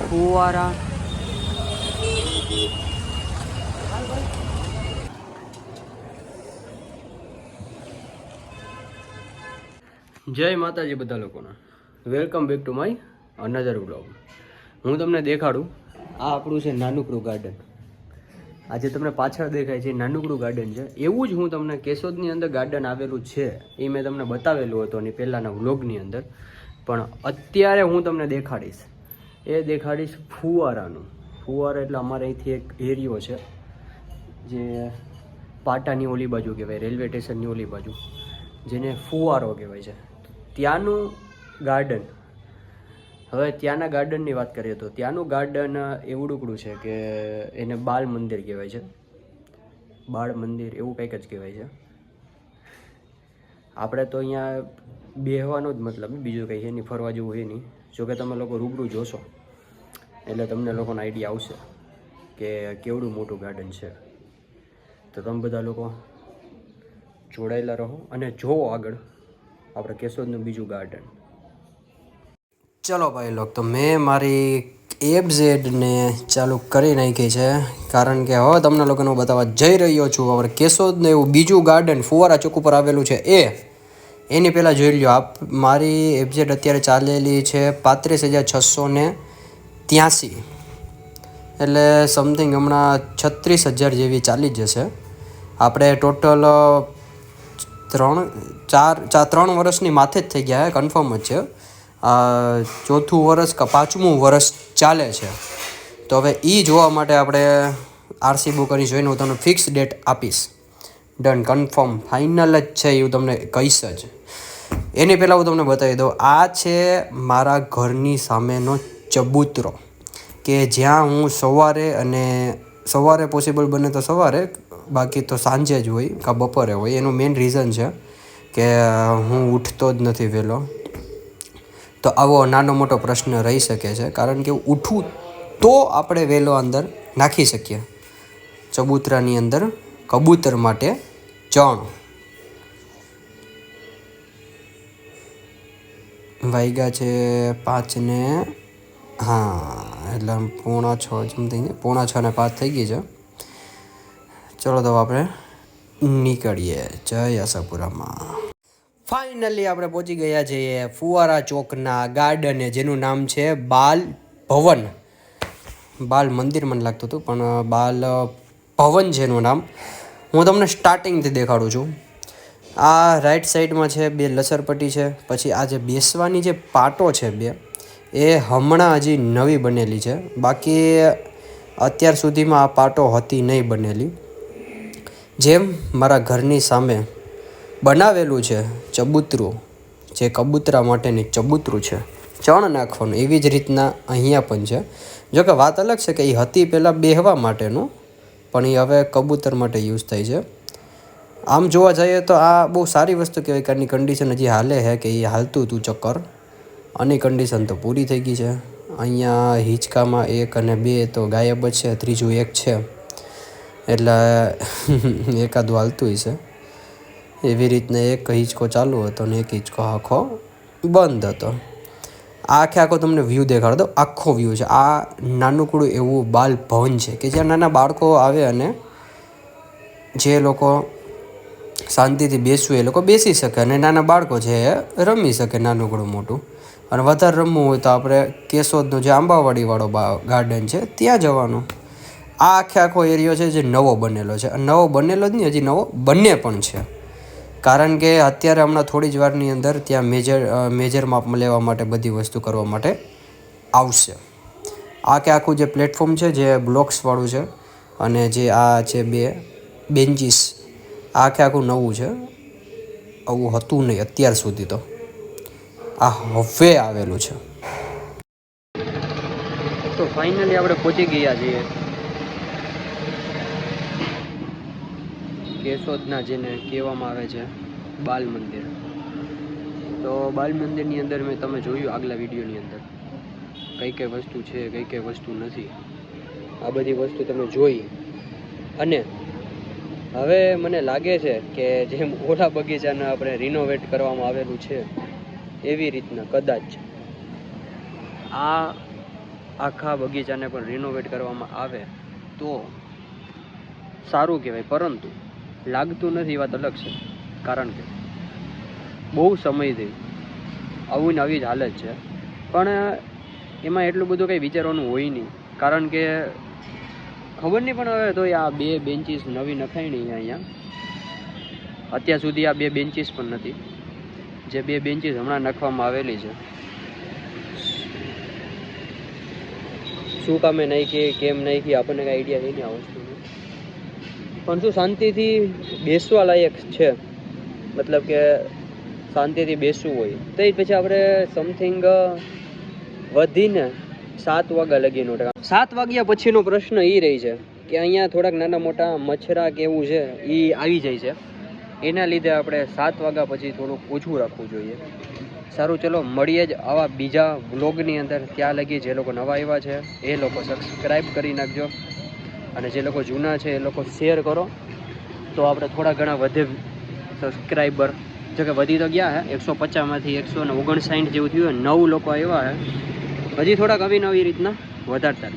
ફુવારા જય માતાજી બધા લોકોને, welcome back to my another blog. હું તમને દેખાડું, આ આપણું છે નાનકડું ગાર્ડન. આજે તમને પાછળ દેખાય છે નાનકડું ગાર્ડન છે. એવું જ હું તમને કેશોદની અંદર ગાર્ડન આવેલું છે એ મેં તમને બતાવેલું હતું અને પહેલાંના વ્લોગની અંદર. પણ અત્યારે હું તમને દેખાડીશ ફુવારાનું. ફુવારા એટલે અમારે અહીંથી એક એરિયો છે જે પાટાની ઓલી બાજુ કહેવાય, રેલવે સ્ટેશનની ઓલી બાજુ, જેને ફુવારો કહેવાય છે. ત્યાંનું ગાર્ડન. હવે ત્યાંના ગાર્ડનની વાત કરીએ તો ત્યાંનું ગાર્ડન એવડુંકડું છે કે એને બાલ મંદિર કહેવાય છે. બાળ મંદિર એવું કંઈક જ કહેવાય છે. આપણે તો અહીંયા બેહવાનો જ મતલબ, બીજું કંઈ છે નહીં, ફરવા જેવું છે નહીં. જોકે તમે લોકો રૂબરૂ જોશો એટલે તમને લોકોને આઈડિયા આવશે કે કેવડું મોટું ગાર્ડન છે. તો તમે બધા લોકો જોડાયેલા રહો અને જોવો આગળ આપણે કેશોદનું બીજું ગાર્ડન. ચલો ભાઈ લોક, તો મેં મારી એફઝેડને ચાલુ કરી નાખી છે, કારણ કે હવે તમને લોકોને બતાવવા જઈ રહ્યો છું આપણે કેશોદનું એવું બીજું ગાર્ડન ફુવારા ચોક ઉપર આવેલું છે. એની પહેલાં જોઈ લો, મારી એફઝેડ અત્યારે ચાલેલી છે 35,683, એટલે સમથિંગ હમણાં 36,000 જેવી ચાલી જશે. આપણે ટોટલ 3 વર્ષની માથે જ થઈ ગયા, કન્ફર્મ જ છે. ચોથું વર્ષ કે 5મું વર્ષ ચાલે છે. તો હવે એ જોવા માટે આપણે આરસી બુક કરી જોઈને હું તમને ફિક્સ ડેટ આપીશ. ડન, કન્ફર્મ, ફાઇનલ જ છે એ હું તમને કહીશ જ. એની પહેલાં હું તમને બતાવી દઉં, આ છે મારા ઘરની સામેનો ચબૂતરો, કે જ્યાં હું સવારે પોસિબલ બને તો સવારે, બાકી તો સાંજે જ હોય કાં બપોરે હોય. એનું મેઇન રીઝન છે કે હું ઉઠતો જ નથી વહેલો. તો આવો નાનો મોટો પ્રશ્ન રહી શકે છે, કારણ કે ઉઠવું તો આપણે વહેલો અંદર નાખી શકીએ ચબૂતરાની અંદર કબૂતર માટે ચણ. વાગ્યા છે 5 ને, હા, એટલે 5:45 સમથિંગ, 5:45 થઈ ગઈ છે. ચલો તો આપણે નીકળીએ. જય આશાપુરામાં. ફાઇનલી આપણે પહોંચી ગયા છીએ ફુવારા ચોકના ગાર્ડને, જેનું નામ છે બાલ ભવન. બાલ મંદિર મને લાગતું હતું, પણ બાલ ભવન છે એનું નામ. હું તમને સ્ટાર્ટિંગથી દેખાડું છું. આ રાઈટ સાઈડમાં છે 2 લસરપટ્ટી છે. પછી આ જે બેસવાની જે પાટો છે 2, એ હમણાં હજી નવી બનેલી છે. બાકી અત્યાર સુધીમાં આ પાટો હતી નહીં બનેલી. જેમ મારા ઘરની સામે બનાવેલું છે ચબૂતરું, જે કબૂતરા માટેની ચબૂતરું છે, ચણ નાખવાનું, એવી જ રીતના અહીંયા પણ છે. જોકે વાત અલગ છે કે એ હતી પહેલાં બેહવા માટેનું, પણ એ હવે કબૂતર માટે યુઝ થાય છે. આમ જોવા જઈએ તો આ બહુ સારી વસ્તુ કહેવાય કે આની કન્ડિશન હજી હાલે છે, કે એ હાલતું હતું ચક્કર. આની કન્ડિશન તો પૂરી થઈ ગઈ છે. અહીંયા હિંચકામાં 1 અને 2 તો ગાયબ જ છે, ત્રીજું 1 છે, એટલે એકાદું હાલતું હશે. એવી રીતના એક હિંચકો ચાલુ હતો ને એક હિંચકો આખો બંધ હતો. આખો તમને વ્યૂ દેખાડો દો. આખો વ્યૂ છે. આ નાનકડું એવું બાલ ભવન છે કે જ્યાં નાના બાળકો આવે અને જે લોકો શાંતિથી બેસવું એ લોકો બેસી શકે, અને નાના બાળકો છે એ રમી શકે નાનકડું મોટું. અને વધારે રમવું હોય તો આપણે કેશોદનો જે આંબાવાડીવાળો ગાર્ડન છે ત્યાં જવાનું. આ આખો એરિયો છે જે નવો બનેલો છે. નવો બનેલો જ નહીં, હજી નવો બને પણ છે, કારણ કે અત્યારે હમણાં થોડી જ વારની અંદર ત્યાં મેજર માપ લેવા માટે બધી વસ્તુ કરવા માટે આવશે. આખું જે પ્લેટફોર્મ છે જે બ્લોક્સવાળું છે, અને જે આ છે 2 બેન્ચીસ, આખું નવું છે. આવું હતું નહીં અત્યાર સુધી, તો આ હવે આવેલું છે. તો ફાઇનલી આપણે પહોંચી ગયા છીએ કેશોદના, જેને કહેવામાં આવે છે બાલ મંદિર. તો બાલ મંદિરની અંદર મેં તમે જોયું આગલા વિડીયોની અંદર કઈ વસ્તુ છે, કઈ વસ્તુ નથી, આ બધી વસ્તુ તમે જોઈ. અને હવે મને લાગે છે કે જેમ ઓલા બગીચાને આપણે રિનોવેટ કરવામાં આવેલું છે, એવી રીતના કદાચ આ આખા બગીચાને પણ રિનોવેટ કરવામાં આવે તો સારું કહેવાય, પરંતુ લાગતું નથી, વાત અલગ છે. કારણ કે બહુ સમયથી આવું ને આવી જ હાલત છે. પણ એમાં એટલું બધું કંઈ વિચારવાનું હોય નહીં, કારણ કે ખબર નહીં, પણ હવે તો આ 2 બેન્ચીસ નવી નખાઈ નહીં અહીંયા. અત્યાર સુધી આ 2 બેન્ચીસ પણ નથી. જે 2 બેન્ચીસ હમણાં નાખવામાં આવેલી છે, શું કામે નાખી, કેમ નાખી, આપણને કાંઈ આઈડિયા નહીં આ વસ્તુનો. પણ શું શાંતિથી બેસવા લાયક છે, મતલબ કે શાંતિથી બેસવું હોય તો એ પછી આપણે સમથિંગ વધીને 7 વાગ્યા લગીનો 7 વાગ્યા પછીનો પ્રશ્ન એ રહી છે કે અહીંયા થોડાક નાના મોટા મચ્છરા કેવું છે એ આવી જાય છે. એના લીધે આપણે 7 વાગ્યા પછી થોડુંક ઓછું રાખવું જોઈએ. સારું, ચલો મળીએ જ આવા બીજા વ્લોગની અંદર. ત્યાં લગી જે લોકો નવા આવ્યા છે એ લોકો સબસ્ક્રાઈબ કરી નાખજો, અને જે લોકો જૂના છે એ લોકો શેર કરો, તો આપણે થોડા ઘણા વધે સબસ્ક્રાઈબર. જો કે વધી તો ગયા હે, 150માંથી 159 જેવું થયું. 9 લોકો આવ્યા હે, હજી થોડાક આવી નવી રીતના વધારતા.